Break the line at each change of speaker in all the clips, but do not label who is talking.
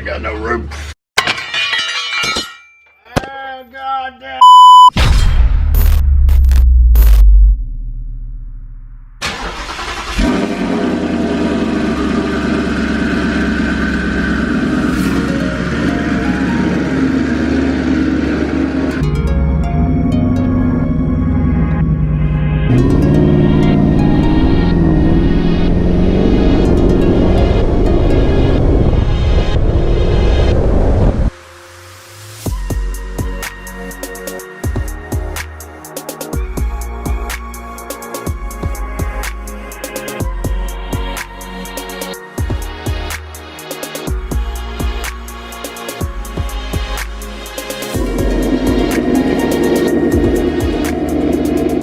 got no room. Oh, God damn.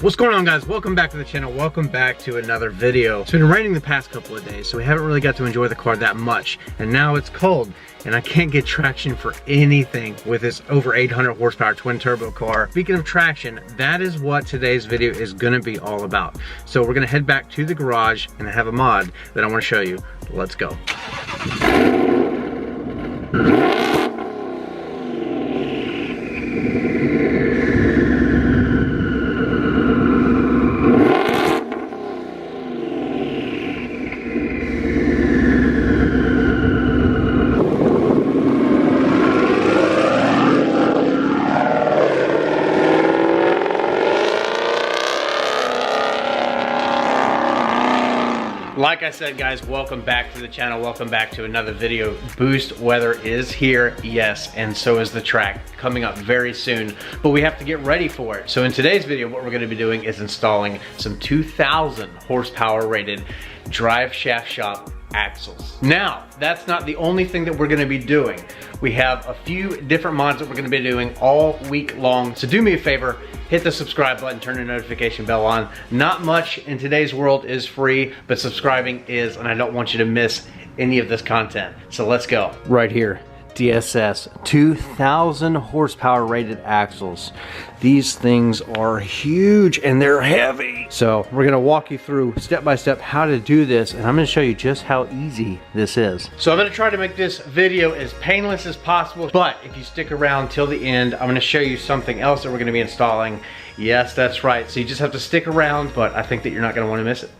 What's going on, guys? Welcome back to the channel. Welcome back to another video. It's been raining the past couple of days, so we haven't really got to enjoy the car that much. And now it's cold, and I can't get traction for anything with this over 800 horsepower twin turbo car. Speaking of traction, that is what today's video is gonna be all about. So we're gonna head back to the garage and I have a mod that I wanna show you. Let's go. Like I said, guys, welcome back to the channel. Welcome back to another video. Boost weather is here, yes, and so is the track, coming up very soon, but we have to get ready for it. So in today's video, what we're gonna be doing is installing some 2,000 horsepower rated drive shaft shop axles. Now, that's not the only thing that we're gonna be doing. We have a few different mods that we're gonna be doing all week long. So do me a favor, hit the subscribe button, turn the notification bell on. Not much in today's world is free, but subscribing is, and I don't want you to miss any of this content. So let's go. Right here, DSS 2,000 horsepower rated axles. These things are huge and they're heavy. So we're gonna walk you through step by step how to do this, and I'm gonna show you just how easy this is. So I'm gonna try to make this video as painless as possible, but if you stick around till the end, I'm gonna show you something else that we're gonna be installing. Yes, that's right. So you just have to stick around, but I think that you're not gonna wanna miss it.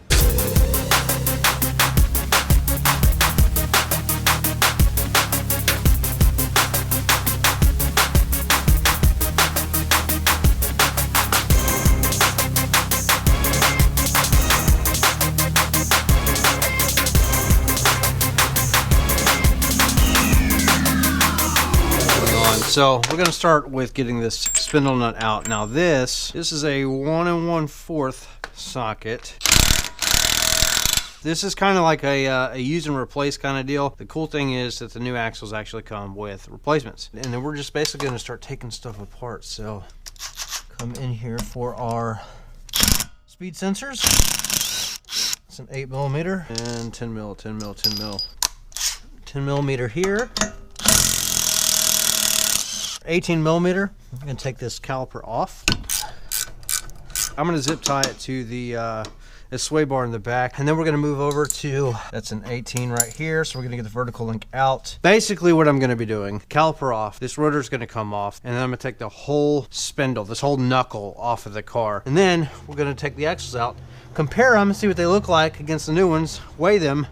So we're gonna start with getting this spindle nut out. Now this is a 1 1/4 socket. This is kind of like a use and replace kind of deal. The cool thing is that the new axles actually come with replacements. And then we're just basically gonna start taking stuff apart. So come in here for our speed sensors. It's an 8mm and 10mm, 10mm, 10mm. 10mm here. 18mm. I'm gonna take this caliper off. I'm gonna zip tie it to the sway bar in the back, and then we're gonna move over to, that's an 18 right here, so we're gonna get the vertical link out. Basically what I'm gonna be doing, caliper off, this rotor is gonna come off, and then I'm gonna take the whole spindle, this whole knuckle off of the car, and then we're gonna take the axles out, compare them, see what they look like against the new ones, weigh them,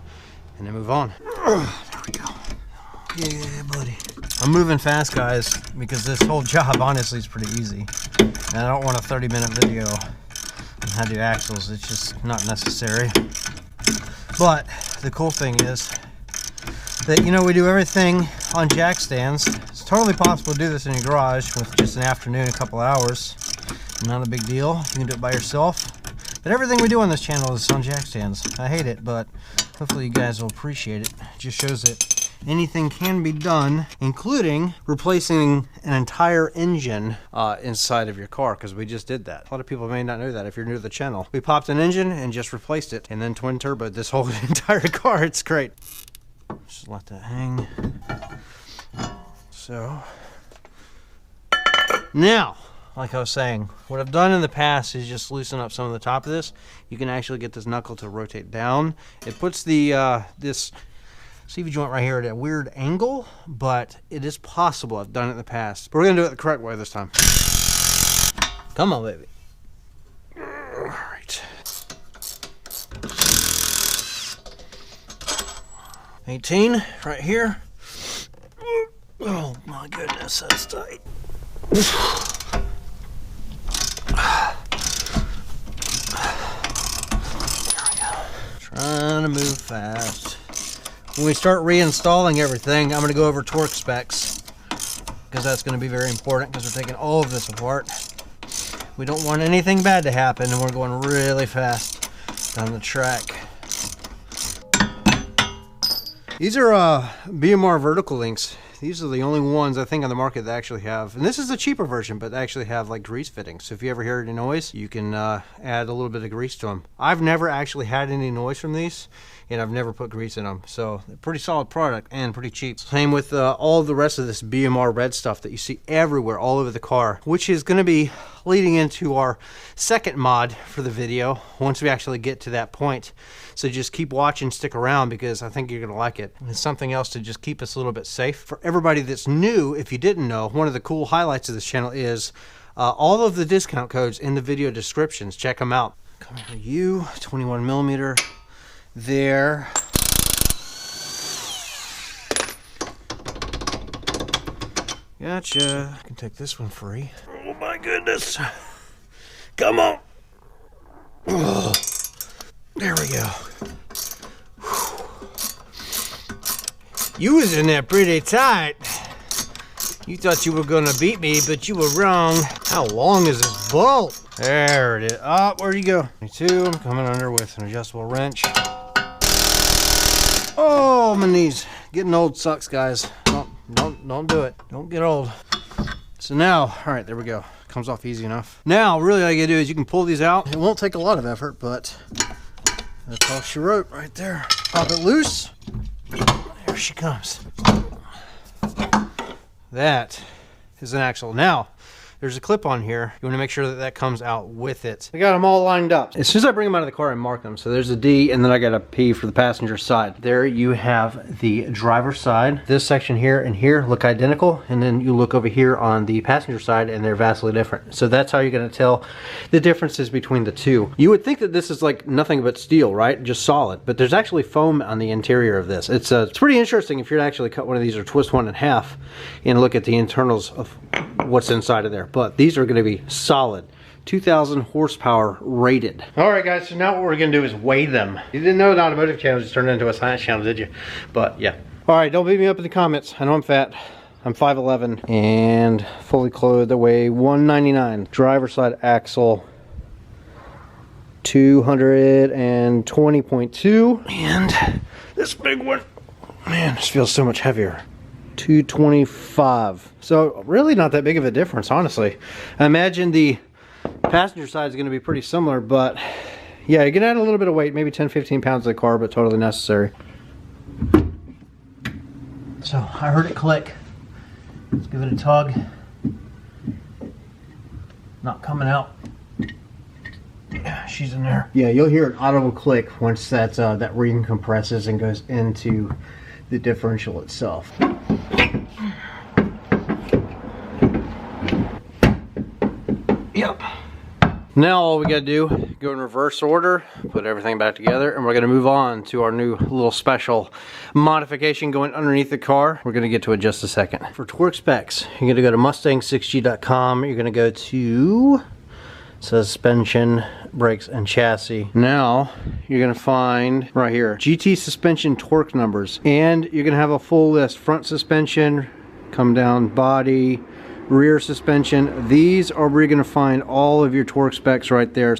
and then move on. There we go. Yeah, buddy. I'm moving fast, guys, because this whole job honestly is pretty easy. And I don't want a 30-minute video on how to do axles. It's just not necessary. But the cool thing is that, you know, we do everything on jack stands. It's totally possible to do this in your garage with just an afternoon, a couple hours. Not a big deal. You can do it by yourself. But everything we do on this channel is on jack stands. I hate it, but hopefully you guys will appreciate it. It just shows that anything can be done, including replacing an entire engine inside of your car, because we just did that. A lot of people may not know that if you're new to the channel. We popped an engine and just replaced it, and then twin turboed this whole entire car. It's great. Just let that hang. So now, like I was saying, what I've done in the past is just loosen up some of the top of this. You can actually get this knuckle to rotate down. It puts the this Sleeve joint right here at a weird angle, but it is possible. I've done it in the past. But we're gonna do it the correct way this time. Come on, baby. All right. 18 right here. Oh my goodness, that's tight. Trying to move fast. When we start reinstalling everything, I'm going to go over torque specs because that's going to be very important because we're taking all of this apart. We don't want anything bad to happen, and we're going really fast down the track. These are BMR vertical links. These are the only ones I think on the market that actually have, and this is a cheaper version, but they actually have like grease fittings. So if you ever hear any noise, you can add a little bit of grease to them. I've never actually had any noise from these, and I've never put grease in them. So they're pretty solid product and pretty cheap. Same with all the rest of this BMR red stuff that you see everywhere, all over the car, which is going to be leading into our second mod for the video once we actually get to that point. So just keep watching, stick around, because I think you're going to like it. It's something else to just keep us a little bit safe. For everybody that's new, if you didn't know, one of the cool highlights of this channel is all of the discount codes in the video descriptions. Check them out. Come here, you 21 millimeter there. Gotcha. I can take this one free. Oh my goodness. Come on. Oh, there we go. Whew. You was in there pretty tight. You thought you were gonna beat me, but you were wrong. How long is this bolt? There it is. Oh, where'd you go? 22, I'm coming under with an adjustable wrench. Oh, my knees. Getting old sucks, guys. Don't do it. Don't get old. So now, all right, there we go. Comes off easy enough. Now, really all you gotta do is you can pull these out. It won't take a lot of effort, but that's all she wrote right there. Pop it loose. There she comes. That is an axle. Now, there's a clip on here. You want to make sure that that comes out with it. I got them all lined up. As soon as I bring them out of the car, I mark them. So there's a D, and then I got a P for the passenger side. There you have the driver's side. This section here and here look identical, and then you look over here on the passenger side, and they're vastly different. So that's how you're going to tell the differences between the two. You would think that this is like nothing but steel, right? Just solid. But there's actually foam on the interior of this. It's pretty interesting if you're to actually cut one of these or twist one in half and look at the internals of what's inside of there. But these are going to be solid 2,000 horsepower rated. All right, guys, so now what we're going to do is weigh them. You didn't know an automotive channel just turned into a science channel, did you? But yeah. All right, don't beat me up in the comments. I know I'm fat. I'm 5'11" and fully clothed. I weigh 199. Driver side axle 220.2, and this big one, man, this feels so much heavier. 225. So really not that big of a difference, honestly. I imagine the passenger side is going to be pretty similar, but yeah, you can add a little bit of weight, maybe 10-15 pounds to the car, but totally necessary. So I heard it click. Let's give it a tug. Not coming out. Yeah, she's in there. Yeah, you'll hear an audible click once that that ring compresses and goes into the differential itself. Yep. Now all we gotta do, go in reverse order, put everything back together, and we're gonna move on to our new little special modification going underneath the car. We're gonna get to it in just a second. For torque specs, you're gonna go to mustang6g.com. You're gonna go to suspension, brakes, and chassis. Now you're gonna find right here GT suspension torque numbers, and you're gonna have a full list: front suspension, come down body, rear suspension. These are where you're gonna find all of your torque specs right there.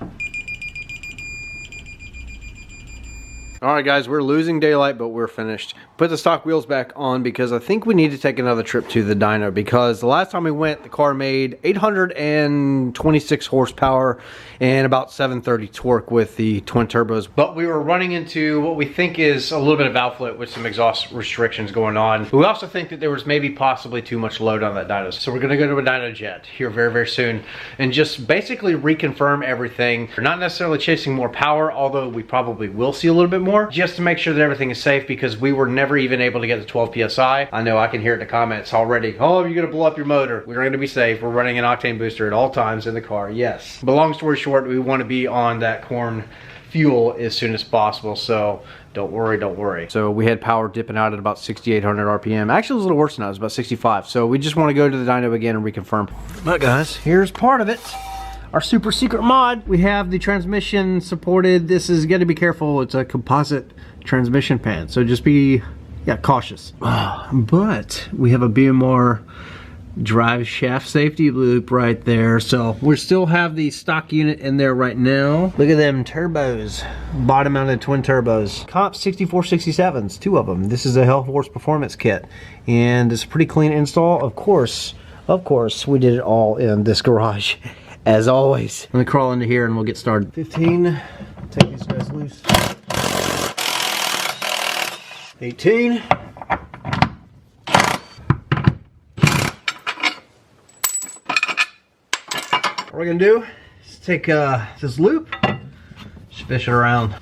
All right, guys, we're losing daylight, but we're finished. Put the stock wheels back on because I think we need to take another trip to the dyno, because the last time we went, the car made 826 horsepower and about 730 torque with the twin turbos. But we were running into what we think is a little bit of outflow with some exhaust restrictions going on. We also think that there was maybe possibly too much load on that dyno. So we're gonna go to a dyno jet here very, very soon and just basically reconfirm everything. We're not necessarily chasing more power, although we probably will see a little bit more, just to make sure that everything is safe, because we were never never even able to get to 12 PSI. I know I can hear it in the comments already. Oh, you're gonna blow up your motor. We're gonna be safe. We're running an octane booster at all times in the car, yes. But long story short, we wanna be on that corn fuel as soon as possible, so don't worry, don't worry. So we had power dipping out at about 6,800 RPM. Actually, it was a little worse than that. It was about 65. So we just want to go to the dyno again and reconfirm. But guys, here's part of it. Our super secret mod. We have the transmission supported. This is, got to be careful. It's a composite transmission pad, so just be cautious. But we have a BMR drive shaft safety loop right there, so we still have the stock unit in there right now. Look at them turbos, bottom mounted twin turbos, comp 6467s, 2 of them. This is a Hell Force performance kit, and it's a pretty clean install. Of course we did it all in this garage as always. Let me crawl into here and we'll get started. 15, take these guys loose. 18. What we're gonna do is take this loop, just fish it around.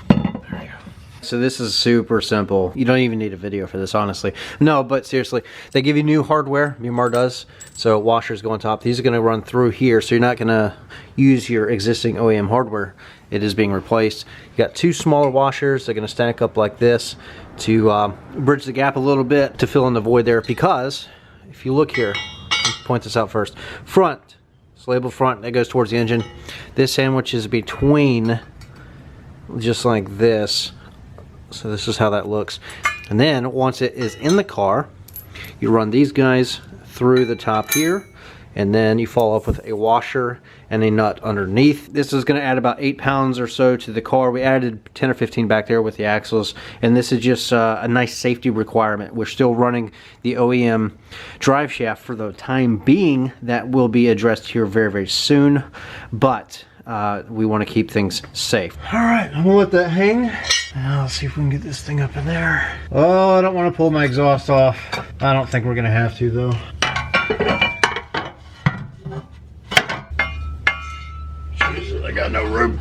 There you go. So this is super simple. You don't even need a video for this, honestly. No, but seriously, they give you new hardware, BMR does. So washers go on top. These are gonna run through here, so you're not gonna use your existing OEM hardware. It is being replaced. You got 2 smaller washers. They're gonna stack up like this to bridge the gap a little bit to fill in the void there, because if you look here, let's point this out first. Front. Label front, that goes towards the engine. This sandwich is between, just like this. So this is how that looks. And then once it is in the car, you run these guys through the top here, and then you follow up with a washer and a nut underneath. This is going to add about 8 pounds or so to the car. We added 10 or 15 back there with the axles, and this is just a nice safety requirement. We're still running the OEM drive shaft for the time being. That will be addressed here very, very soon, but we want to keep things safe. All right, I'm gonna let that hang. Now let's see if we can get this thing up in there. Oh, I don't want to pull my exhaust off. I don't think we're gonna have to though. Jesus, I got no room.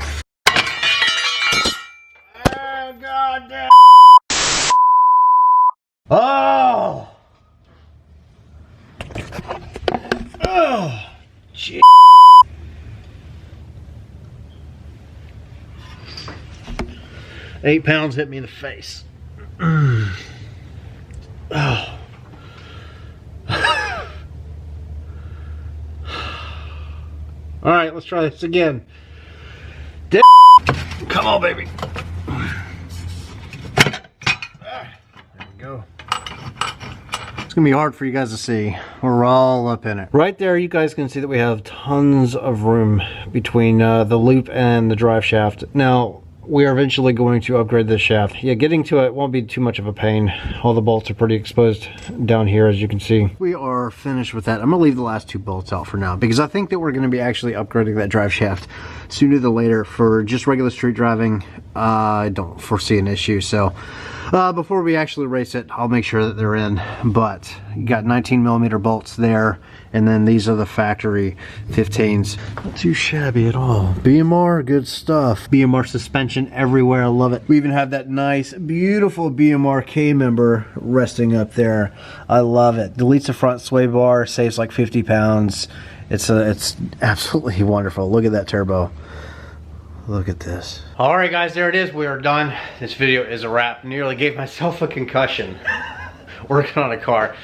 Oh, God damn. Oh! Oh! Gee. 8 pounds hit me in the face. Oh. All right, let's try this again. Come on, baby. There we go. It's gonna be hard for you guys to see. We're all up in it. Right there, you guys can see that we have tons of room between the loop and the drive shaft. Now, we are eventually going to upgrade this shaft. Yeah, getting to it won't be too much of a pain. All the bolts are pretty exposed down here, as you can see. We are finished with that. I'm gonna leave the last 2 bolts out for now, because I think that we're gonna be actually upgrading that drive shaft sooner than later. For just regular street driving, I don't foresee an issue. So before we actually race it, I'll make sure that they're in. But you got 19mm bolts there, and then these are the factory 15s. Not too shabby at all. BMR, good stuff. BMR suspension everywhere, I love it. We even have that nice, beautiful BMR K member resting up there. I love it. Deletes the front sway bar, saves like 50 pounds. It's absolutely wonderful. Look at that turbo. Look at this. All right, guys, there it is. We are done. This video is a wrap. Nearly gave myself a concussion working on a car.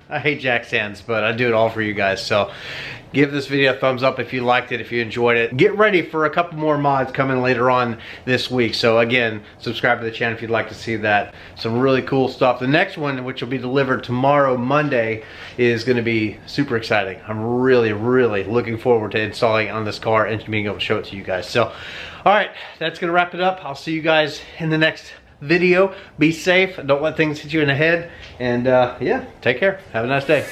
I hate jack stands, but I do it all for you guys. So give this video a thumbs up if you liked it, if you enjoyed it. Get ready for a couple more mods coming later on this week. So again, subscribe to the channel if you'd like to see that. Some really cool stuff. The next one, which will be delivered tomorrow, Monday, is going to be super exciting. I'm really, really looking forward to installing it on this car and being able to show it to you guys. So, all right, that's going to wrap it up. I'll see you guys in the next video. Be safe. Don't let things hit you in the head. And yeah, take care. Have a nice day.